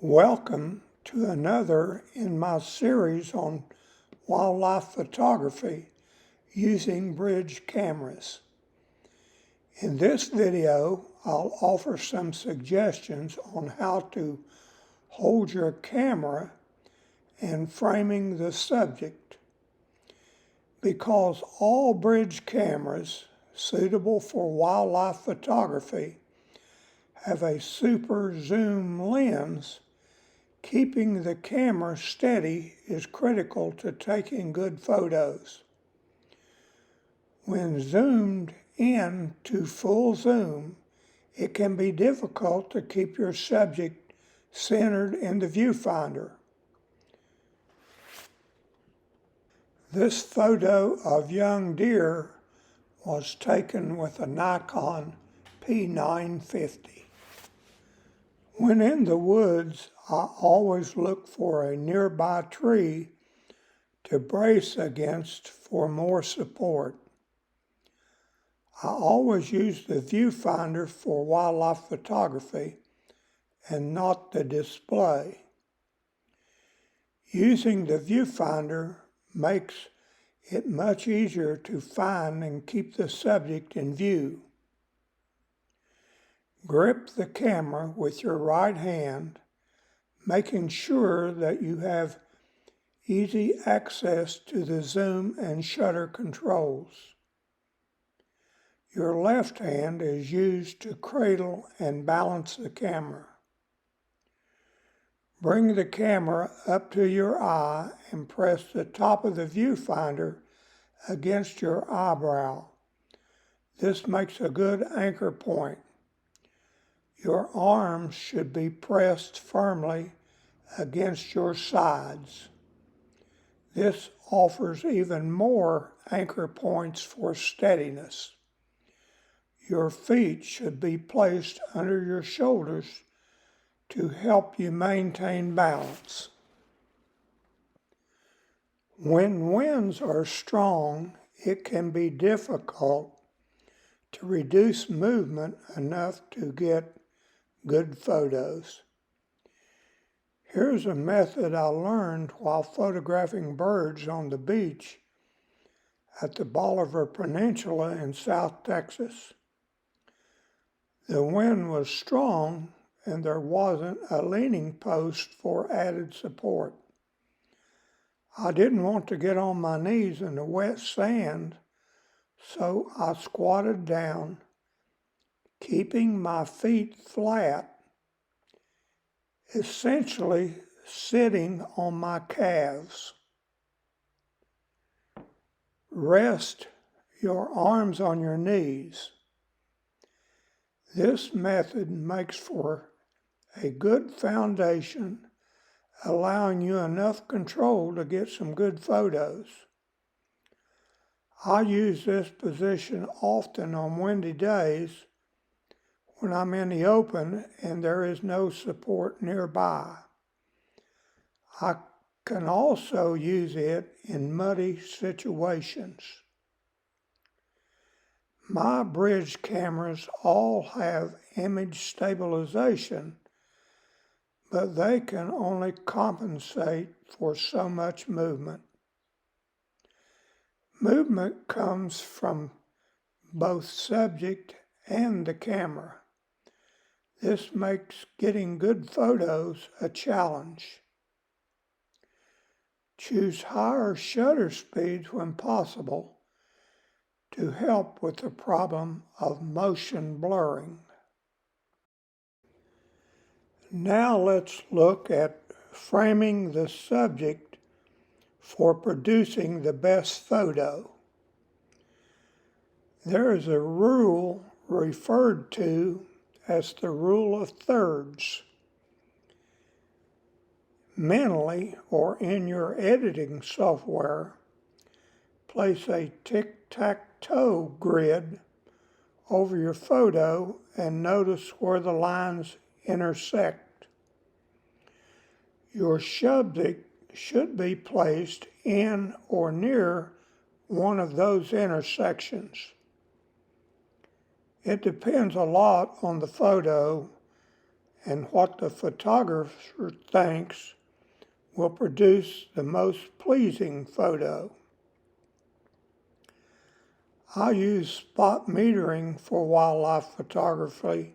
Welcome to another in my series on wildlife photography using bridge cameras. In this video, I'll offer some suggestions on how to hold your camera and framing the subject. Because all bridge cameras suitable for wildlife photography have a super zoom lens, keeping the camera steady is critical to taking good photos. When zoomed in to full zoom, it can be difficult to keep your subject centered in the viewfinder. This photo of young deer was taken with a Nikon P950. When in the woods, I always look for a nearby tree to brace against for more support. I always use the viewfinder for wildlife photography and not the display. Using the viewfinder makes it much easier to find and keep the subject in view. Grip the camera with your right hand, making sure that you have easy access to the zoom and shutter controls. Your left hand is used to cradle and balance the camera. Bring the camera up to your eye and press the top of the viewfinder against your eyebrow. This makes a good anchor point. Your arms should be pressed firmly against your sides. This offers even more anchor points for steadiness. Your feet should be placed under your shoulders to help you maintain balance. When winds are strong, it can be difficult to reduce movement enough to get good photos. Here's a method I learned while photographing birds on the beach at the Bolivar Peninsula in South Texas. The wind was strong and there wasn't a leaning post for added support. I didn't want to get on my knees in the wet sand, so I squatted down, keeping my feet flat, essentially sitting on my calves. Rest your arms on your knees. This method makes for a good foundation, allowing you enough control to get some good photos. I use this position often on windy days when I'm in the open and there is no support nearby. I can also use it in muddy situations. My bridge cameras all have image stabilization, but they can only compensate for so much movement. Movement comes from both subject and the camera. This makes getting good photos a challenge. Choose higher shutter speeds when possible to help with the problem of motion blurring. Now let's look at framing the subject for producing the best photo. There is a rule referred to as the rule of thirds. Mentally or in your editing software, place a tic-tac-toe grid over your photo and notice where the lines intersect. Your subject should be placed in or near one of those intersections. It depends a lot on the photo and what the photographer thinks will produce the most pleasing photo. I use spot metering for wildlife photography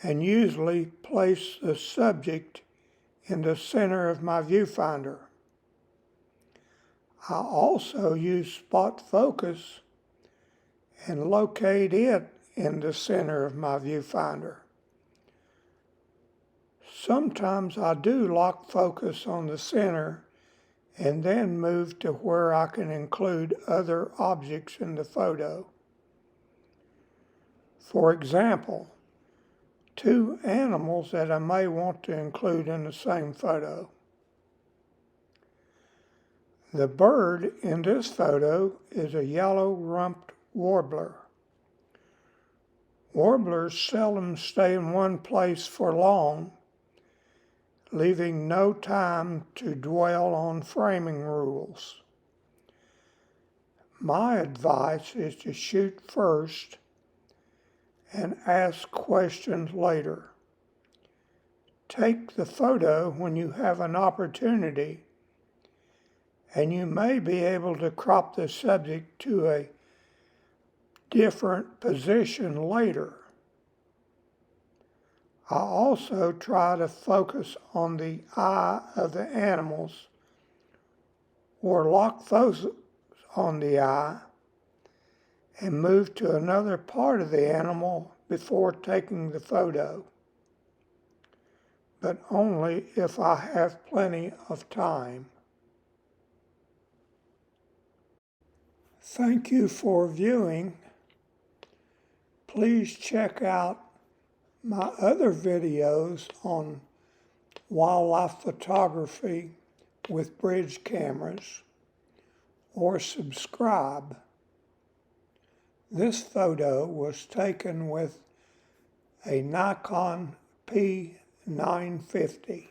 and usually place the subject in the center of my viewfinder. I also use spot focus and locate it in the center of my viewfinder. Sometimes I do lock focus on the center and then move to where I can include other objects in the photo. For example, two animals that I may want to include in the same photo. The bird in this photo is a yellow-rumped warbler. Warblers seldom stay in one place for long, leaving no time to dwell on framing rules. My advice is to shoot first and ask questions later. Take the photo when you have an opportunity, and you may be able to crop the subject to a different position later. I also try to focus on the eye of the animals or lock focus on the eye and move to another part of the animal before taking the photo, but only if I have plenty of time. Thank you for viewing. Please check out my other videos on wildlife photography with bridge cameras, or subscribe. This photo was taken with a Nikon P950.